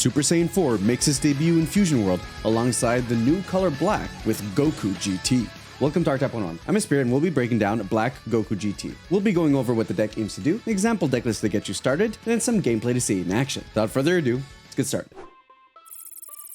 Super Saiyan 4 makes its debut in Fusion World alongside the new color black with Goku GT. Welcome to Archetype 101. I'm Espira and we'll be breaking down Black Goku GT. We'll be going over what the deck aims to do, an example deck list to get you started, and then some gameplay to see in action. Without further ado, let's get started.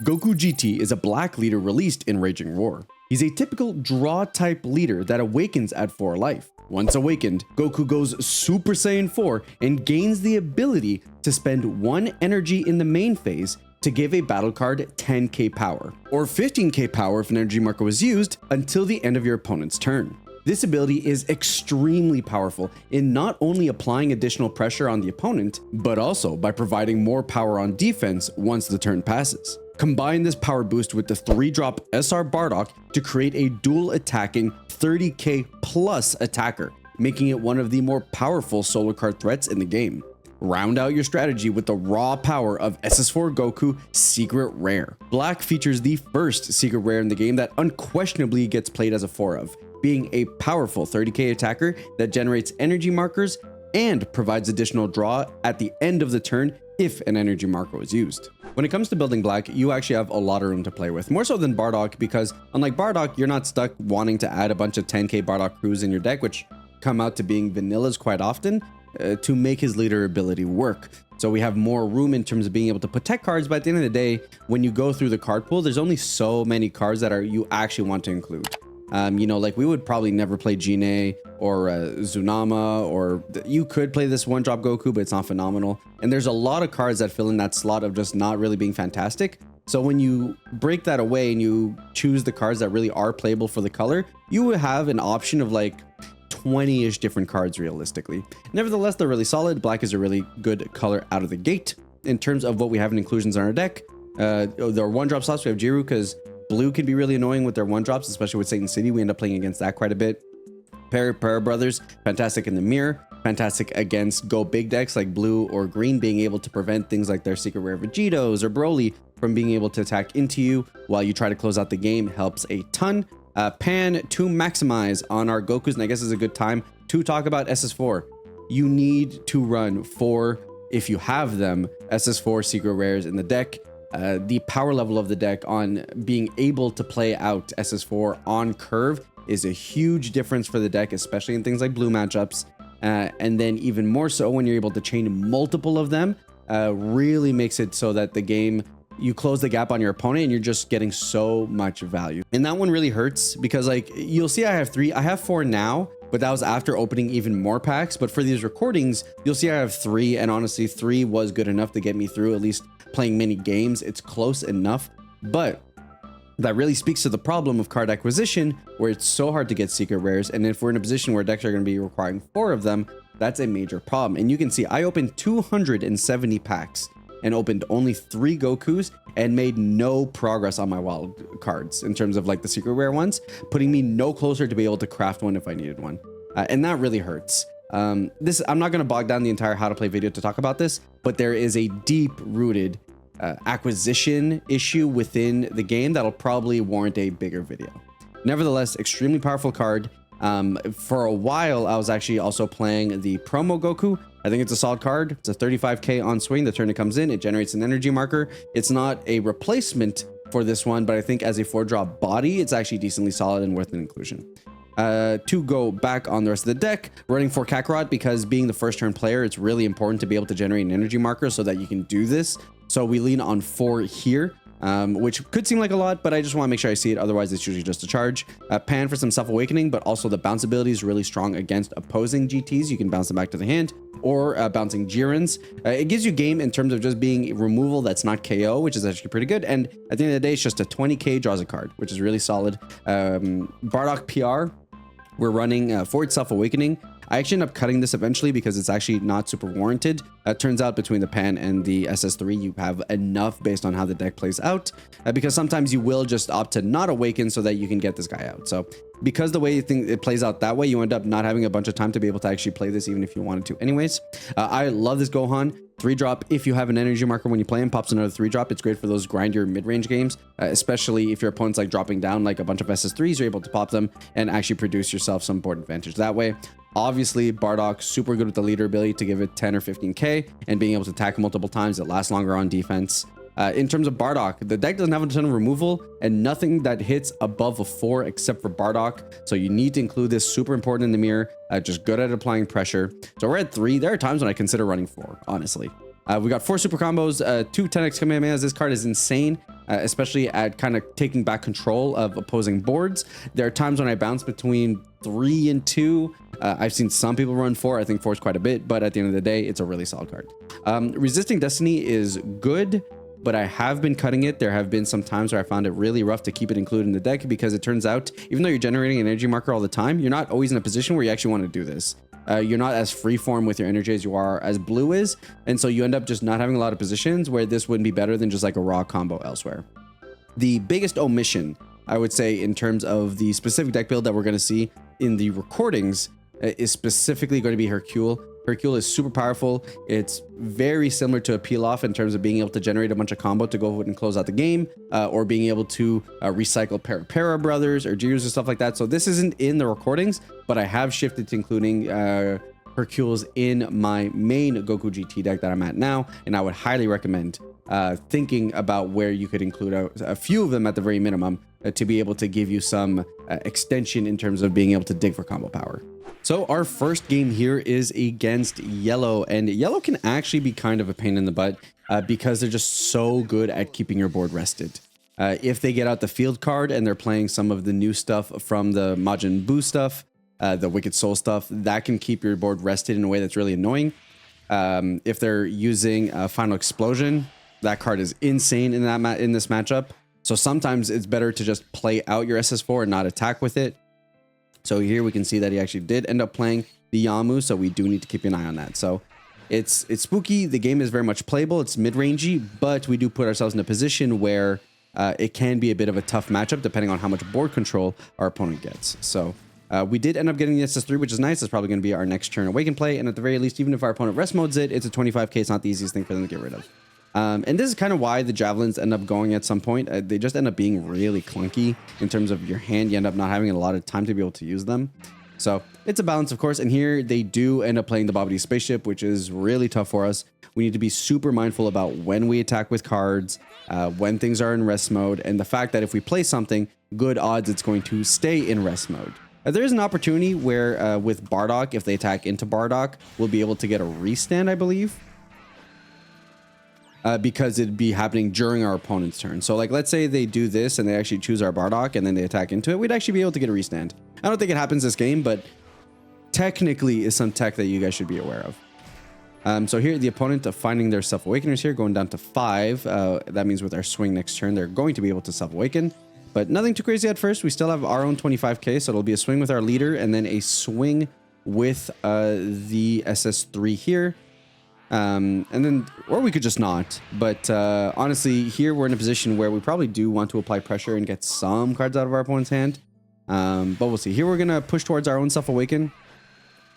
Goku GT is a black leader released in Raging Roar. He's a typical draw type leader that awakens at 4 life. Once awakened, Goku goes Super Saiyan 4 and gains the ability to spend 1 energy in the main phase to give a battle card 10k power, or 15k power if an energy marker was used, until the end of your opponent's turn. This ability is extremely powerful in not only applying additional pressure on the opponent, but also by providing more power on defense once the turn passes. Combine this power boost with the 3-drop SR Bardock to create a dual attacking 30k plus attacker, making it one of the more powerful solo card threats in the game. Round out your strategy with the raw power of SS4 Goku Secret Rare. Black features the first secret rare in the game that unquestionably gets played as a 4 of, being a powerful 30k attacker that generates energy markers and provides additional draw at the end of the turn if an energy marker was used. When it comes to building black, you actually have a lot of room to play with, more so than Bardock, because unlike Bardock, you're not stuck wanting to add a bunch of 10k Bardock crews in your deck, which come out to being vanillas quite often, to make his leader ability work. So we have more room in terms of being able to put tech cards, but at the end of the day, when you go through the card pool, there's only so many cards that you actually want to include. You know, like we would probably never play Gine or Zunama, or you could play this 1-drop Goku, but it's not phenomenal. And there's a lot of cards that fill in that slot of just not really being fantastic. So when you break that away and you choose the cards that really are playable for the color, you would have an option of like 20-ish different cards realistically. Nevertheless, they're really solid. Black is a really good color out of the gate. In terms of what we have in inclusions on our deck, their 1-drop slots, we have Jiru, because blue can be really annoying with their 1-drops, especially with Satan City. We end up playing against that quite a bit. Para Brothers, fantastic in the mirror, fantastic against go big decks like blue or green, being able to prevent things like their secret rare Vegetos or Broly from being able to attack into you while you try to close out the game helps a ton. Pan to maximize on our Gokus, and I guess is a good time to talk about SS4. You need to run 4, if you have them, SS4 secret rares in the deck. The power level of the deck on being able to play out SS4 on curve is a huge difference for the deck, especially in things like blue matchups. And then even more so when you're able to chain multiple of them, really makes it so that the game, you close the gap on your opponent and you're just getting so much value. And that one really hurts because like you'll see I have 4 now, but that was after opening even more packs. But for these recordings, you'll see I have 3, and honestly 3 was good enough to get me through at least playing many games. It's close enough, but that really speaks to the problem of card acquisition, where it's so hard to get secret rares. And if we're in a position where decks are going to be requiring 4 of them, that's a major problem. And you can see I opened 270 packs and opened only 3 Gokus and made no progress on my wild cards in terms of like the secret rare ones, putting me no closer to be able to craft one if I needed one. And that really hurts. I'm not going to bog down the entire how to play video to talk about this, but there is a deep rooted acquisition issue within the game that'll probably warrant a bigger video. Nevertheless, extremely powerful card. For a while, I was actually also playing the promo Goku. I think it's a solid card. It's a 35k on swing. The turn it comes in, it generates an energy marker. It's not a replacement for this one, but I think as a 4-drop body, it's actually decently solid and worth an inclusion. To go back on the rest of the deck, running for Kakarot, because being the first turn player, it's really important to be able to generate an energy marker so that you can do this. So we lean on 4 here, which could seem like a lot, but I just want to make sure I see it. Otherwise, it's usually just a charge. Pan for some self-awakening, but also the bounce ability is really strong against opposing GTs. You can bounce them back to the hand, or bouncing Jirans. It gives you game in terms of just being removal that's not KO, which is actually pretty good. And at the end of the day, it's just a 20k draws a card, which is really solid. Bardock PR, we're running Forward Self-Awakening. I actually end up cutting this eventually because it's actually not super warranted. It turns out between the Pan and the SS3, you have enough based on how the deck plays out, because sometimes you will just opt to not awaken so that you can get this guy out. So because the way you think it plays out that way, you end up not having a bunch of time to be able to actually play this, even if you wanted to anyways. I love this Gohan. 3-drop, if you have an energy marker when you play him, pops another 3-drop. It's great for those grindier mid-range games, especially if your opponent's like dropping down like a bunch of SS3s, you're able to pop them and actually produce yourself some board advantage that way. Obviously, Bardock, super good with the leader ability to give it 10 or 15k and being able to attack multiple times. It lasts longer on defense. In terms of Bardock, the deck doesn't have a ton of removal and nothing that hits above a 4 except for Bardock. So you need to include this, super important in the mirror, just good at applying pressure. So we're at 3. There are times when I consider running 4, honestly. We got 4 super combos, 2 10x Kamehamehas. This card is insane, especially at kind of taking back control of opposing boards. There are times when I bounce between 3 and 2. I've seen some people run 4. I think 4 is quite a bit, but at the end of the day, it's a really solid card. Resisting Destiny is good, but I have been cutting it. There have been some times where I found it really rough to keep it included in the deck because it turns out, even though you're generating an energy marker all the time, you're not always in a position where you actually want to do this. You're not as freeform with your energy as you are as blue is, and so you end up just not having a lot of positions where this wouldn't be better than just like a raw combo elsewhere. The biggest omission, I would say, in terms of the specific deck build that we're going to see in the recordings is specifically going to be Hercule. Hercule is super powerful. It's very similar to a peel off in terms of being able to generate a bunch of combo to go and close out the game, or being able to recycle Para Brothers or Jiros or stuff like that. So this isn't in the recordings, but I have shifted to including Hercules in my main Goku GT deck that I'm at now, and I would highly recommend thinking about where you could include a few of them at the very minimum to be able to give you some extension in terms of being able to dig for combo power. So our first game here is against Yellow, and Yellow can actually be kind of a pain in the butt because they're just so good at keeping your board rested. If they get out the field card and they're playing some of the new stuff from the Majin Buu stuff, the Wicked Soul stuff, that can keep your board rested in a way that's really annoying. If they're using Final Explosion, that card is insane in this matchup. So sometimes it's better to just play out your SS4 and not attack with it. So here we can see that he actually did end up playing the Yamu, so we do need to keep an eye on that. So it's spooky. The game is very much playable. It's mid-rangey, but we do put ourselves in a position where it can be a bit of a tough matchup depending on how much board control our opponent gets. So we did end up getting the SS3, which is nice. It's probably going to be our next turn Awaken play, and at the very least, even if our opponent rest modes it, it's a 25k. It's not the easiest thing for them to get rid of. And this is kind of why the javelins end up going at some point. They just end up being really clunky in terms of your hand. You end up not having a lot of time to be able to use them. So it's a balance, of course. And here they do end up playing the Babidi Spaceship, which is really tough for us. We need to be super mindful about when we attack with cards, when things are in rest mode, and the fact that if we play something, good odds it's going to stay in rest mode. There is an opportunity where with Bardock, if they attack into Bardock, we'll be able to get a restand, I believe. Because it'd be happening during our opponent's turn. So like, let's say they do this and they actually choose our Bardock and then they attack into it, we'd actually be able to get a restand. I don't think it happens this game, but technically is some tech that you guys should be aware of. So here the opponent of finding their Self-Awakeners here, going down to 5. That means with our swing next turn, they're going to be able to Self-Awaken, but nothing too crazy at first. We still have our own 25k, so it'll be a swing with our leader and then a swing with the SS3 here. And then, or we could just not, but honestly, here we're in a position where we probably do want to apply pressure and get some cards out of our opponent's hand. But we'll see. Here we're going to push towards our own Self-Awaken,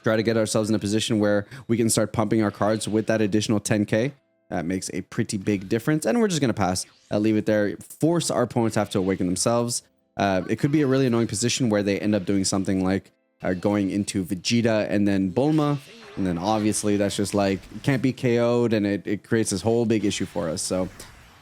try to get ourselves in a position where we can start pumping our cards with that additional 10k. That makes a pretty big difference, and we're just going to pass, leave it there, force our opponents to have to awaken themselves. It could be a really annoying position where they end up doing something like going into Vegeta and then Bulma. And then obviously that's just like can't be KO'd, and it creates this whole big issue for us. So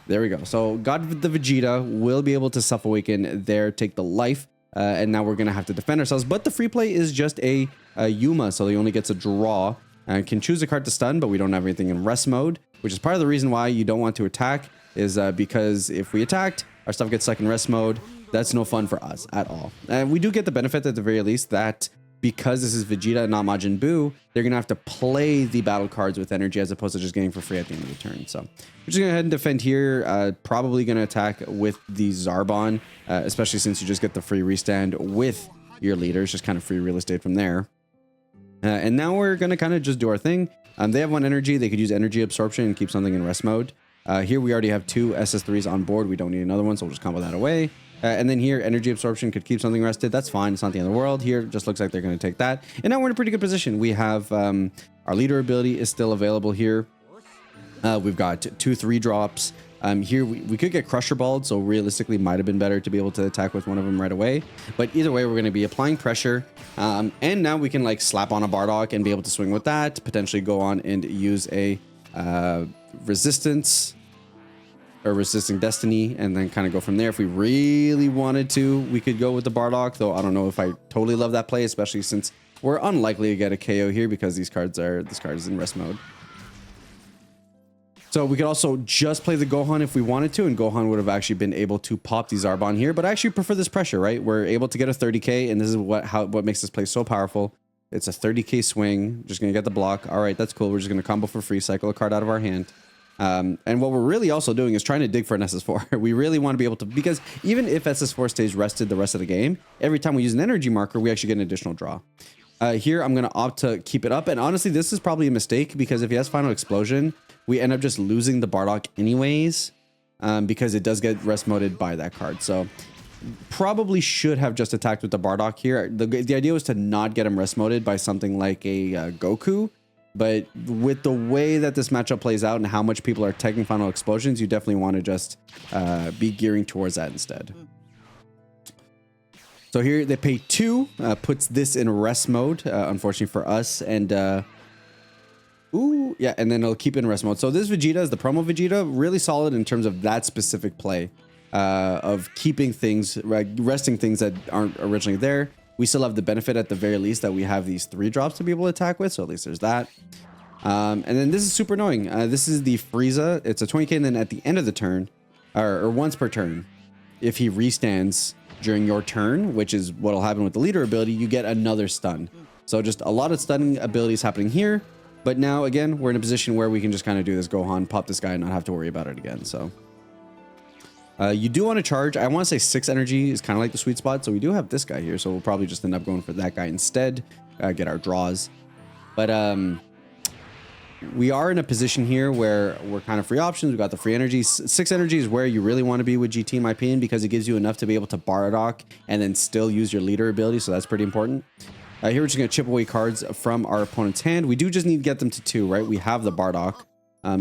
there we go. So got the Vegeta, will be able to Self-Awaken there, take the life. And now we're going to have to defend ourselves. But the free play is just a Yuma, so he only gets a draw and can choose a card to stun, but we don't have anything in rest mode, which is part of the reason why you don't want to attack, is because if we attacked, our stuff gets stuck in rest mode. That's no fun for us at all. And we do get the benefit at the very least that because this is Vegeta and not Majin Buu, they're going to have to play the battle cards with energy as opposed to just getting for free at the end of the turn. So we're just going to go ahead and defend here. Probably going to attack with the Zarbon, especially since you just get the free restand with your leaders, just kind of free real estate from there. And now we're going to kind of just do our thing. They have 1 energy. They could use energy absorption and keep something in rest mode. Here we already have 2 SS3s on board. We don't need another one, so we'll just combo that away. And then here, energy absorption could keep something rested. That's fine. It's not the end of the world. Here, just looks like they're going to take that. And now we're in a pretty good position. We have our leader ability is still available here. We've got 2 3 drops. Here, we could get Crusher Balled, so realistically might have been better to be able to attack with one of them right away. But either way, we're going to be applying pressure. And now we can like slap on a Bardock and be able to swing with that. Potentially go on and use a resistance. or resisting destiny, and then kind of go from there. If we really wanted to, we could go with the Bardock, though I don't know if I totally love that play, especially since we're unlikely to get a KO here because this card is in rest mode. So we could also just play the Gohan if we wanted to, and Gohan would have actually been able to pop the Zarbon here, but I actually prefer this pressure, right? We're able to get a 30k, and this is what makes this play so powerful. It's a 30k swing, just gonna get the block. All right, that's cool. We're just gonna combo for free, cycle a card out of our hand. And what we're really also doing is trying to dig for an SS4. We really want to be able to, because even if SS4 stays rested the rest of the game, every time we use an energy marker, we actually get an additional draw. Here, I'm going to opt to keep it up. And honestly, this is probably a mistake because if he has Final Explosion, we end up just losing the Bardock anyways, because it does get rest moded by that card. So probably should have just attacked with the Bardock here. The idea was to not get him rest moded by something like a Goku. But with the way that this matchup plays out and how much people are taking Final Explosions, you definitely want to just be gearing towards that instead. So here they pay 2, puts this in rest mode, unfortunately for us. And ooh, yeah, and then it'll keep it in rest mode. So this Vegeta is the promo Vegeta, really solid in terms of that specific play of keeping things, resting things that aren't originally there. We still have the benefit at the very least that we have these 3 drops to be able to attack with. So at least there's that. And then this is super annoying. This is the Frieza. It's a 20k, and then at the end of the turn, or once per turn, if he restands during your turn, which is what will happen with the leader ability, you get another stun. So just a lot of stunning abilities happening here. But now, again, we're in a position where we can just kind of do this Gohan, pop this guy, and not have to worry about it again. So you do want to charge. I want to say 6 energy is kind of like the sweet spot. So we do have this guy here. So we'll probably just end up going for that guy instead, get our draws. But we are in a position here where we're kind of free options. We've got the free energy. 6 energy is where you really want to be with GT, in my opinion, because it gives you enough to be able to Bardock and then still use your leader ability. So that's pretty important. Here we're just going to chip away cards from our opponent's hand. We do just need to get them to 2, right? We have the Bardock.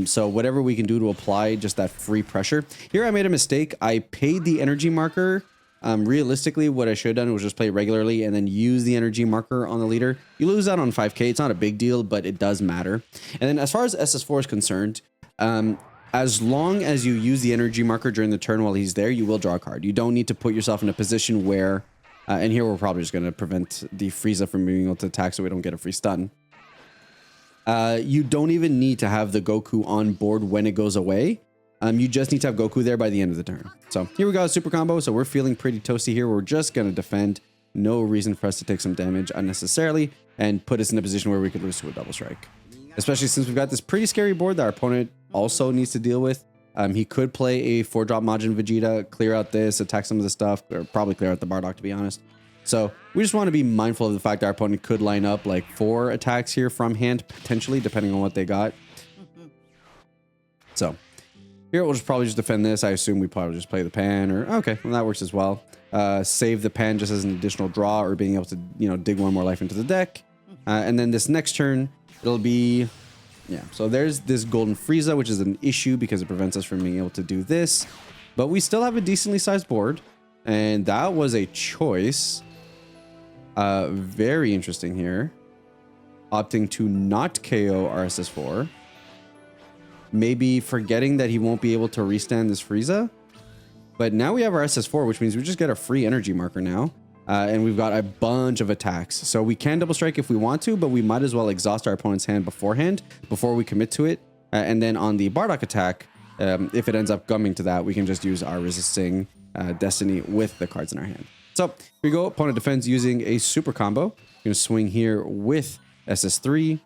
So whatever we can do to apply just that free pressure. Here I made a mistake. I paid the energy marker. Realistically, what I should have done was just play regularly and then use the energy marker on the leader. You lose out on 5k. It's not a big deal, but it does matter. And then as far as SS4 is concerned, as long as you use the energy marker during the turn while he's there, you will draw a card. You don't need to put yourself in a position where, and here we're probably just going to prevent the Frieza from being able to attack so we don't get a free stun. You don't even need to have the Goku on board when it goes away. You just need to have Goku there by the end of the turn. So here we go, super combo. So we're feeling pretty toasty here. We're just going to defend. No reason for us to take some damage unnecessarily and put us in a position where we could lose to a double strike. Especially since we've got this pretty scary board that our opponent also needs to deal with. He could play a 4-drop Majin Vegeta, clear out this, attack some of the stuff, or probably clear out the Bardock, to be honest. So we just want to be mindful of the fact that our opponent could line up like 4 attacks here from hand, potentially, depending on what they got. So here we'll just probably just defend this. I assume we probably just play the pan, or okay, well, that works as well. Save the pan just as an additional draw, or being able to, you know, dig 1 more life into the deck. And then this next turn, it'll be, yeah. So there's this Golden Frieza, which is an issue because it prevents us from being able to do this. But we still have a decently sized board, and that was a choice. Very interesting here. Opting to not KO our SS4. Maybe forgetting that he won't be able to restand this Frieza. But now we have our SS4, which means we just get a free energy marker now. And we've got a bunch of attacks. So we can double strike if we want to, but we might as well exhaust our opponent's hand beforehand, before we commit to it. And then on the Bardock attack, if it ends up coming to that, we can just use our resisting destiny with the cards in our hand. So here we go. Opponent defends using a super combo. I'm going to swing here with SS3.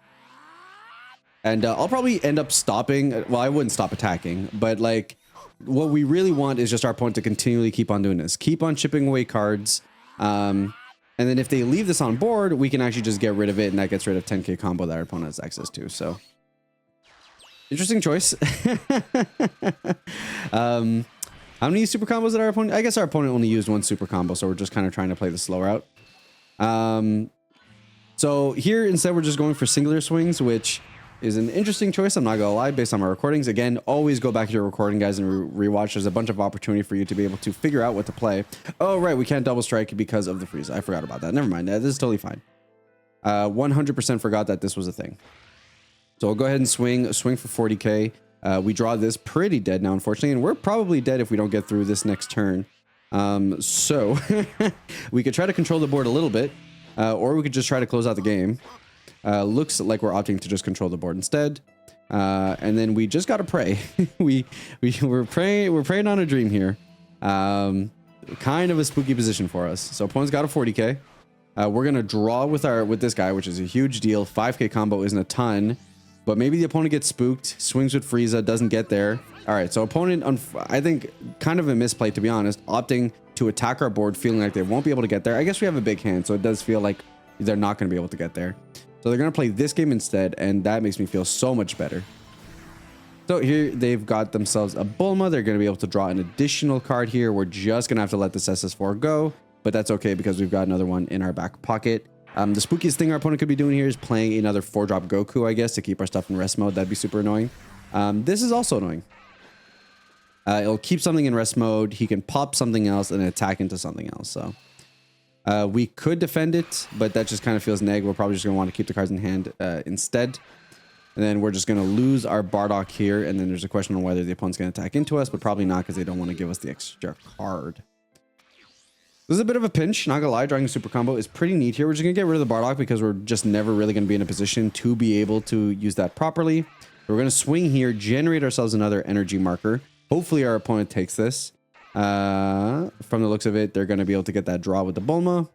And I'll probably end up stopping. Well, I wouldn't stop attacking, but like what we really want is just our opponent to continually keep on doing this. Keep on chipping away cards. And then if they leave this on board, we can actually just get rid of it, and that gets rid of 10k combo that our opponent has access to. So interesting choice. How many super combos did our opponent? I guess our opponent only used 1 super combo, so we're just kind of trying to play the slow route. So here instead we're just going for singular swings, which is an interesting choice. I'm not gonna lie, based on my recordings. Again, always go back to your recording, guys, and rewatch. There's a bunch of opportunity for you to be able to figure out what to play. Oh, right, we can't double strike because of the Frieza. I forgot about that. Never mind. This is totally fine. 100% forgot that this was a thing. So I'll go ahead and swing for 40k. We draw this pretty dead now, unfortunately, and we're probably dead if we don't get through this next turn. So we could try to control the board a little bit, or we could just try to close out the game. Looks like we're opting to just control the board instead. And then we just gotta pray. we're praying on a dream here. Kind of a spooky position for us. So opponent's got a 40k. We're gonna draw with this guy, which is a huge deal. 5k combo isn't a ton, but maybe the opponent gets spooked, swings with Frieza, doesn't get there. All right, so opponent, I think kind of a misplay, to be honest, opting to attack our board, feeling like they won't be able to get there. I guess we have a big hand, so it does feel like they're not going to be able to get there. So they're going to play this game instead, and that makes me feel so much better. So here they've got themselves a Bulma. They're going to be able to draw an additional card here. We're just going to have to let this SS4 go, but that's okay because we've got another one in our back pocket. The spookiest thing our opponent could be doing here is playing another 4-drop Goku, I guess, to keep our stuff in rest mode. That'd be super annoying. This is also annoying. It'll keep something in rest mode. He can pop something else and attack into something else. So we could defend it, but that just kind of feels neg. We're probably just going to want to keep the cards in hand instead. And then we're just going to lose our Bardock here. And then there's a question on whether the opponent's going to attack into us, but probably not because they don't want to give us the extra card. This is a bit of a pinch, not gonna lie. Drawing a super combo is pretty neat here. We're just gonna get rid of the Bardock because we're just never really gonna be in a position to be able to use that properly. We're gonna swing here, generate ourselves another energy marker. Hopefully our opponent takes this. From the looks of it, they're gonna be able to get that draw with the Bulma.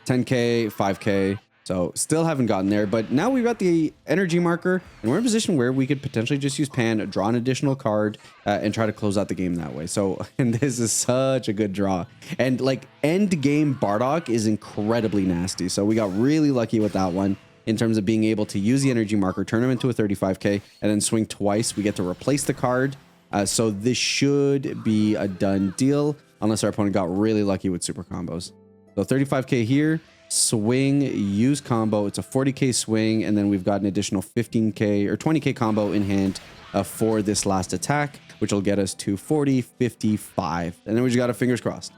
10k, 5k. So still haven't gotten there, but now we've got the energy marker and we're in a position where we could potentially just use Pan, draw an additional card, and try to close out the game that way. So, and this is such a good draw. And like end game Bardock is incredibly nasty. So we got really lucky with that one in terms of being able to use the energy marker, turn him into a 35k, and then swing twice. We get to replace the card. So this should be a done deal unless our opponent got really lucky with super combos. So 35k here. Swing, use combo. It's a 40k swing, and then we've got an additional 15k or 20k combo in hand for this last attack, which will get us to 40, 55. And then we just got our fingers crossed.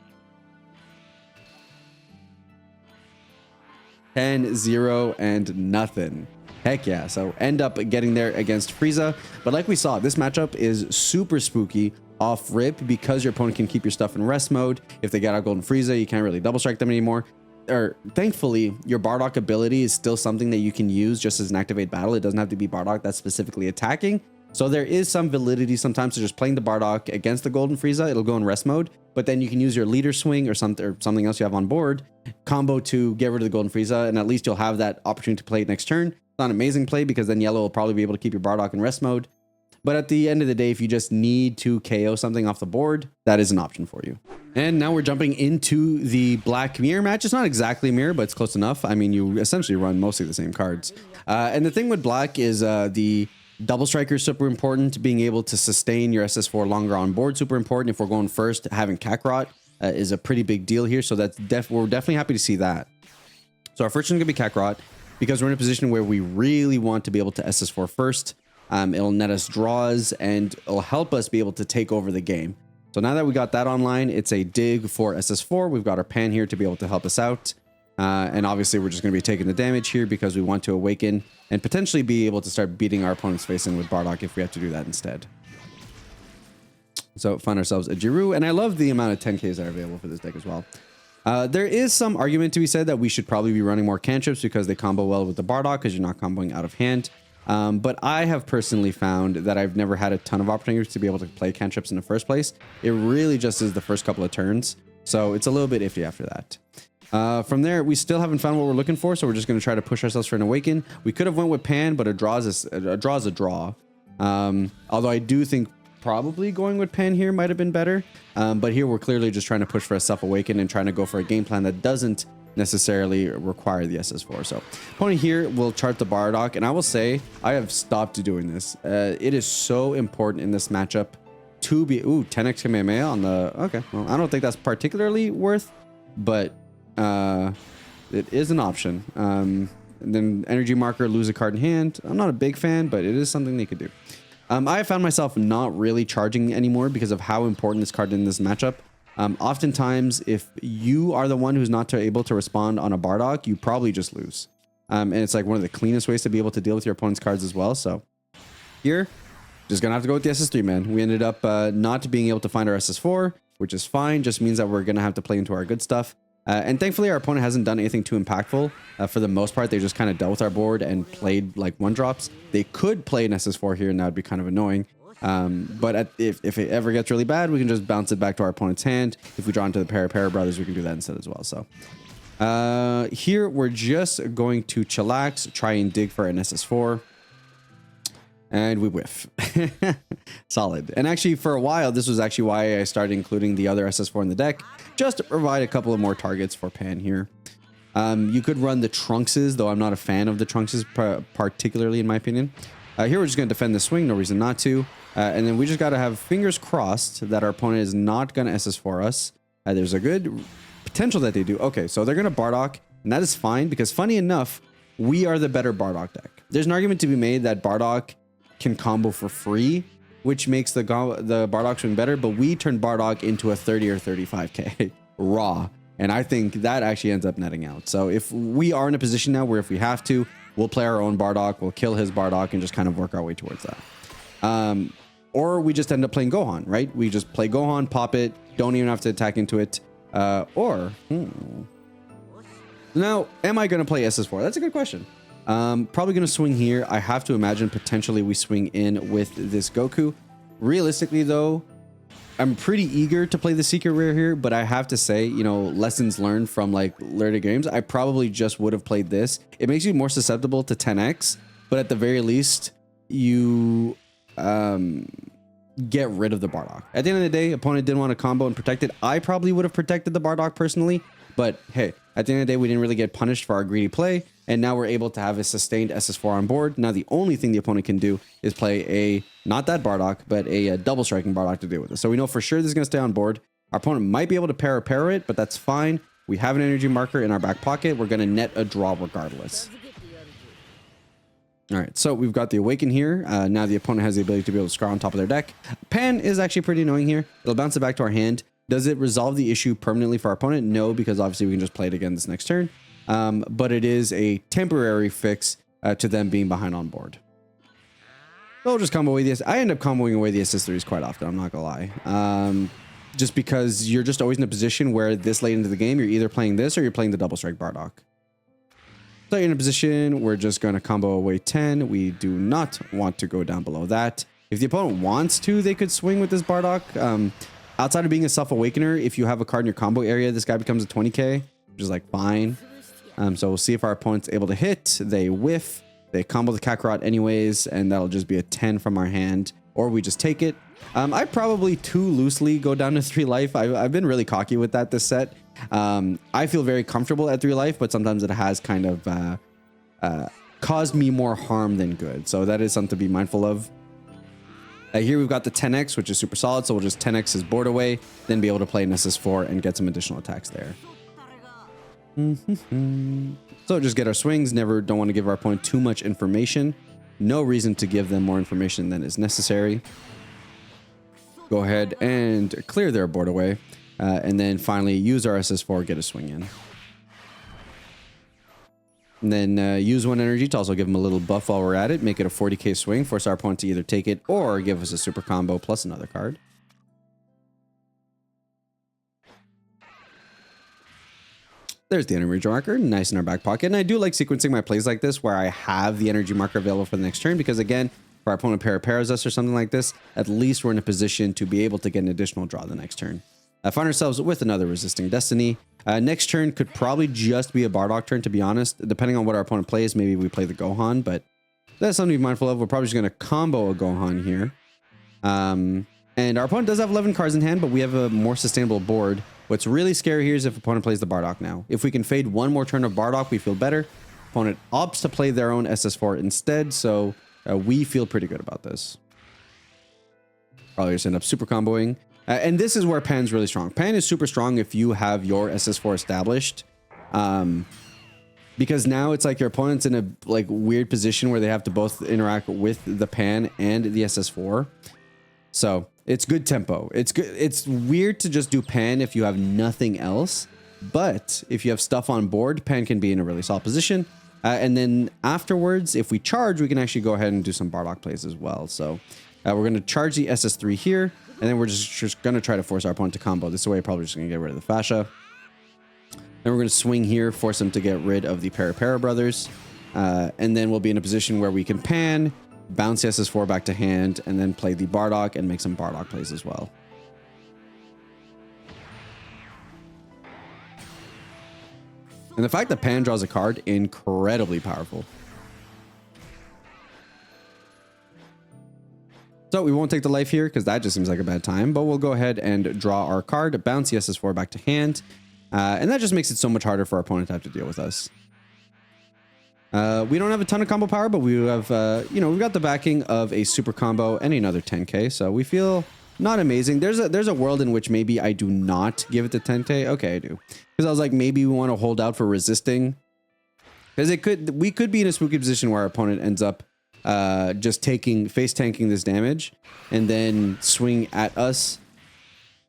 10, 0, and nothing. Heck yeah. So end up getting there against Frieza. But like we saw, this matchup is super spooky off rip because your opponent can keep your stuff in rest mode. If they get out Golden Frieza, you can't really double strike them anymore. Or thankfully, your Bardock ability is still something that you can use just as an activate battle. It doesn't have to be Bardock that's specifically attacking. So there is some validity sometimes to just playing the Bardock against the Golden Frieza. It'll go in rest mode, but then you can use your leader swing or something else you have on board combo to get rid of the Golden Frieza, and at least you'll have that opportunity to play it next turn. It's not an amazing play because then yellow will probably be able to keep your Bardock in rest mode. But at the end of the day, if you just need to KO something off the board, that is an option for you. And now we're jumping into the black mirror match. It's not exactly mirror, but it's close enough. I mean, you essentially run mostly the same cards. And the thing with black is the double striker is super important. Being able to sustain your SS4 longer on board, super important. If we're going first, having Kakarot is a pretty big deal here. So that's we're definitely happy to see that. So our first one's gonna be Kakarot because we're in a position where we really want to be able to SS4 first. It'll net us draws and it'll help us be able to take over the game. So now that we got that online, it's a dig for SS4. We've got our Pan here to be able to help us out. And obviously we're just going to be taking the damage here because we want to awaken and potentially be able to start beating our opponent's face in with Bardock if we have to do that instead. So find ourselves a Jiru, and I love the amount of 10Ks that are available for this deck as well. There is some argument to be said that we should probably be running more cantrips because they combo well with the Bardock because you're not comboing out of hand. But I have personally found that I've never had a ton of opportunities to be able to play cantrips in the first place. It really just is the first couple of turns. So it's a little bit iffy after that. From there, we still haven't found what we're looking for. So we're just going to try to push ourselves for an awaken. We could have went with Pan, but a draw is a draw. Although I do think probably going with Pan here might have been better. But here we're clearly just trying to push for a self-awaken and trying to go for a game plan that doesn't necessarily require the SS4. So opponent here will chart the Bardock, and I will say I have stopped doing this. It is so important in this matchup to be 10x Kamehameha on the okay. Well, I don't think that's particularly worth, but it is an option. And then energy marker, lose a card in hand. I'm not a big fan, but it is something they could do. I have found myself not really charging anymore because of how important this card is in this matchup. Oftentimes, if you are the one who's not able to respond on a Bardock, you probably just lose. And it's like one of the cleanest ways to be able to deal with your opponent's cards as well. So here, just gonna have to go with the SS3, man. We ended up not being able to find our SS4, which is fine. Just means that we're gonna have to play into our good stuff. And thankfully, our opponent hasn't done anything too impactful. For the most part, they just kind of dealt with our board and played like one drops. They could play an SS4 here, and that would be kind of annoying. But if it ever gets really bad, we can just bounce it back to our opponent's hand. If we draw into the Para brothers, we can do that instead as well. So here, we're just going to chillax, try and dig for an SS4. And we whiff. Solid. And actually, for a while, this was actually why I started including the other SS4 in the deck, just to provide a couple of more targets for Pan here. You could run the Trunkses, though I'm not a fan of the Trunkses, particularly in my opinion. Here, we're just going to defend the swing, no reason not to. And then we just got to have fingers crossed that our opponent is not going to SS4 us. There's a good potential that they do. Okay, so they're going to Bardock, and that is fine, because funny enough, we are the better Bardock deck. There's an argument to be made that Bardock can combo for free, which makes the Bardock swing better, but we turn Bardock into a 30 or 35k raw, and I think that actually ends up netting out. So if we are in a position now where if we have to, we'll play our own Bardock, we'll kill his Bardock and just kind of work our way towards that. Or we just end up playing Gohan, right? We just play Gohan, pop it, don't even have to attack into it. Now, am I going to play SS4? That's a good question. Probably going to swing here. I have to imagine potentially we swing in with this Goku. Realistically, though, I'm pretty eager to play the secret rare here, but I have to say, you know, lessons learned from like later games, I probably just would have played this. It makes you more susceptible to 10x, but at the very least, you get rid of the Bardock. At the end of the day, opponent didn't want to combo and protect it. I probably would have protected the Bardock personally, but hey, at the end of the day, we didn't really get punished for our greedy play. And now we're able to have a sustained SS4 on board. Now the only thing the opponent can do is play a, not that Bardock, but a double striking Bardock to deal with it. So we know for sure this is going to stay on board. Our opponent might be able to para it, but that's fine. We have an energy marker in our back pocket. We're going to net a draw regardless. All right, so we've got the Awaken here. Now the opponent has the ability to be able to scry on top of their deck. Pan is actually pretty annoying here. It'll bounce it back to our hand. Does it resolve the issue permanently for our opponent? No, because obviously we can just play it again this next turn. But it is a temporary fix to them being behind on board. They'll just combo away the I end up comboing away the SS3s quite often, I'm not gonna lie. Just because you're just always in a position where this late into the game, you're either playing this or you're playing the double strike Bardock. So you're in a position, we're just gonna combo away 10. We do not want to go down below that. If the opponent wants to, they could swing with this Bardock. Outside of being a self-awakener, if you have a card in your combo area, this guy becomes a 20k, which is like fine. So we'll see if our opponent's able to hit. They whiff, they combo the Kakarot anyways, and that'll just be a 10 from our hand, or we just take it. I probably too loosely go down to 3 life. I've been really cocky with that this set. I feel very comfortable at 3 life, but sometimes it has kind of caused me more harm than good. So that is something to be mindful of. Here we've got the 10x, which is super solid. So we'll just 10x his board away, then be able to play an SS4 and get some additional attacks there. So just get our swings. Don't want to give our opponent too much information. No reason to give them more information than is necessary. Go ahead and clear their board away. And then finally use our SS4, get a swing in. And then use 1 energy to also give them a little buff while we're at it. Make it a 40k swing. Force our opponent to either take it or give us a super combo plus another card. There's the energy marker, nice in our back pocket. And I do like sequencing my plays like this where I have the energy marker available for the next turn, because again, if our opponent paras us or something like this, at least we're in a position to be able to get an additional draw the next turn. Find ourselves with another Resisting Destiny. Next turn could probably just be a Bardock turn, to be honest. Depending on what our opponent plays, maybe we play the Gohan, but that's something to be mindful of. We're probably just going to combo a Gohan here. And our opponent does have 11 cards in hand, but we have a more sustainable board. What's really scary here is if opponent plays the Bardock now. If we can fade 1 more turn of Bardock, we feel better. Opponent opts to play their own SS4 instead, so we feel pretty good about this. Probably just end up super comboing. And this is where Pan's really strong. Pan is super strong if you have your SS4 established. Because now it's like your opponent's in a like weird position where they have to both interact with the Pan and the SS4. So it's good tempo. It's good. It's weird to just do Pan if you have nothing else. But if you have stuff on board, Pan can be in a really solid position. And then afterwards, if we charge, we can actually go ahead and do some Bardock plays as well. So We're going to charge the SS3 here, and then we're just going to try to force our opponent to combo. This way, probably just going to get rid of the fascia. Then we're going to swing here, force them to get rid of the Para brothers. And then we'll be in a position where we can pan, bounce the SS4 back to hand, and then play the Bardock and make some Bardock plays as well. And the fact that pan draws a card, incredibly powerful. So we won't take the life here because that just seems like a bad time, but we'll go ahead and draw our card, bounce the SS4 back to hand. And that just makes it so much harder for our opponent to have to deal with us. We don't have a ton of combo power, but we have, we've got the backing of a super combo and another 10k. So we feel not amazing. There's a world in which maybe I do not give it the 10k. Okay, I do. Because I was like, maybe we want to hold out for resisting. Because we could be in a spooky position where our opponent ends up just face tanking this damage and then swing at us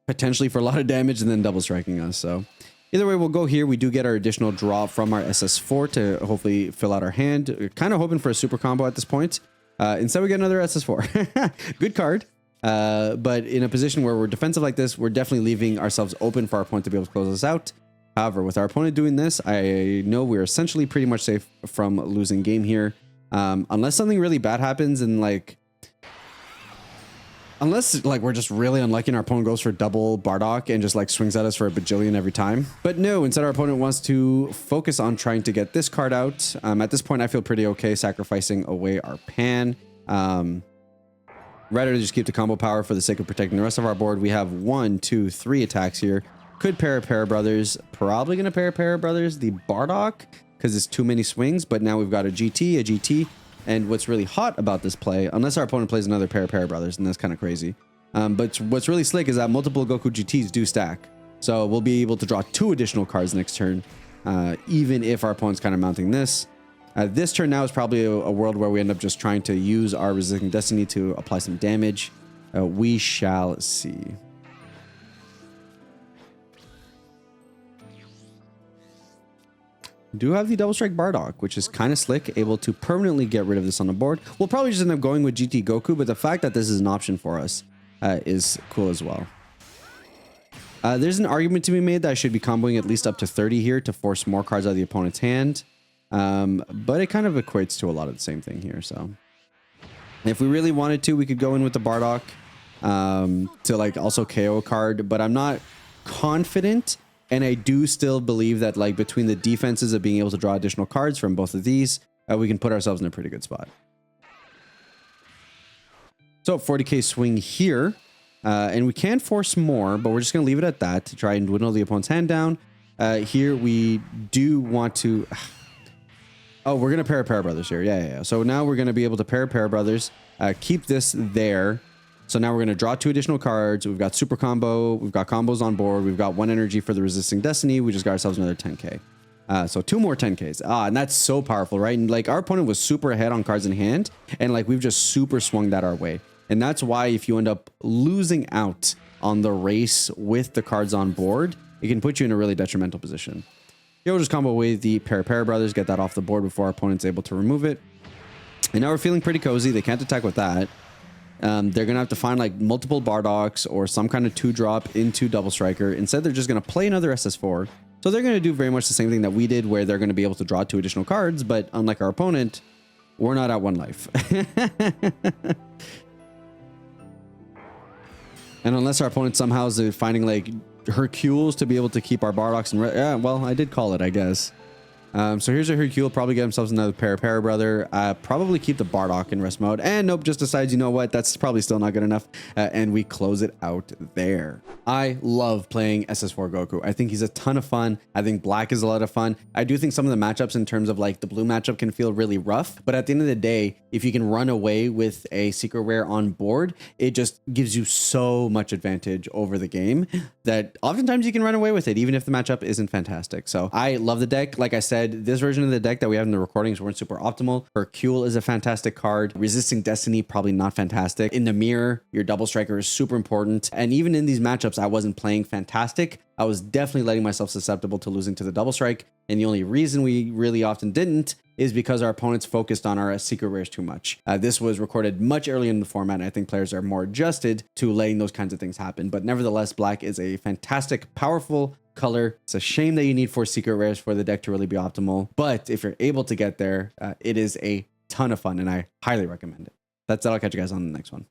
potentially for a lot of damage and then double striking us. So either way, we'll go here. We do get our additional draw from our SS4 to hopefully fill out our hand. We're kind of hoping for a super combo at this point. Instead, we get another SS4. Good card. But in a position where we're defensive like this, we're definitely leaving ourselves open for our opponent to be able to close us out. However, with our opponent doing this, I know we're essentially pretty much safe from losing game here. Unless something really bad happens and unless we're just really unlucky and our opponent goes for double Bardock and just swings at us for a bajillion every time. But no, instead our opponent wants to focus on trying to get this card out. At this point, I feel pretty okay sacrificing away our pan. Rather than just keep the combo power for the sake of protecting the rest of our board. We have 1, 2, 3 attacks here. Could pair brothers. Probably going to pair brothers the Bardock because it's too many swings. But now we've got a GT. And what's really hot about this play, unless our opponent plays another pair brothers, and that's kind of crazy. But what's really slick is that multiple Goku GTs do stack. So we'll be able to draw 2 additional cards next turn, even if our opponent's kind of mounting this. This turn now is probably a world where we end up just trying to use our Resisting Destiny to apply some damage. We shall see. Do have the Double Strike Bardock, which is kind of slick, able to permanently get rid of this on the board. We'll probably just end up going with GT Goku, but the fact that this is an option for us is cool as well. There's an argument to be made that I should be comboing at least up to 30 here to force more cards out of the opponent's hand. But it kind of equates to a lot of the same thing here. So if we really wanted to, we could go in with the Bardock to also KO a card, but I'm not confident. And I do still believe that between the defenses of being able to draw additional cards from both of these, we can put ourselves in a pretty good spot. So 40k swing here. And we can force more, but we're just going to leave it at that to try and dwindle the opponent's hand down. Here we do want to... Oh, we're going to pair brothers here. Yeah. So now we're going to be able to pair brothers, keep this there. So now we're going to draw 2 additional cards. We've got super combo. We've got combos on board. We've got 1 energy for the Resisting Destiny. We just got ourselves another 10k. So 2 more 10ks. And that's so powerful, right? And our opponent was super ahead on cards in hand. And we've just super swung that our way. And that's why if you end up losing out on the race with the cards on board, it can put you in a really detrimental position. Here we'll just combo away the pair brothers, get that off the board before our opponent's able to remove it. And now we're feeling pretty cozy. They can't attack with that. They're going to have to find multiple Bardocks or some kind of 2-drop into Double Striker. Instead, they're just going to play another SS4. So they're going to do very much the same thing that we did, where they're going to be able to draw 2 additional cards. But unlike our opponent, we're not at 1 life. And unless our opponent somehow is finding Hercules to be able to keep our Bardocks and yeah, well, I did call it, I guess. So here's a Hercule, probably get themselves another pair brother, probably keep the Bardock in rest mode, and nope, just decides, you know what, that's probably still not good enough, and we close it out there. I love playing SS4 Goku. I think he's a ton of fun. I think black is a lot of fun. I do think some of the matchups in terms of the blue matchup can feel really rough, but at the end of the day, if you can run away with a secret rare on board, it just gives you so much advantage over the game that oftentimes you can run away with it, even if the matchup isn't fantastic. So I love the deck. Like I said, this version of the deck that we have in the recordings weren't super optimal. Hercule is a fantastic card. Resisting Destiny, probably not fantastic. In the mirror, your Double Striker is super important. And even in these matchups, I wasn't playing fantastic. I was definitely letting myself susceptible to losing to the Double Strike. And the only reason we really often didn't is because our opponents focused on our secret rares too much. This was recorded much earlier in the format, and I think players are more adjusted to letting those kinds of things happen. But nevertheless, black is a fantastic, powerful color. It's a shame that you need 4 secret rares for the deck to really be optimal. But if you're able to get there, it is a ton of fun, and I highly recommend it. That's it. I'll catch you guys on the next one.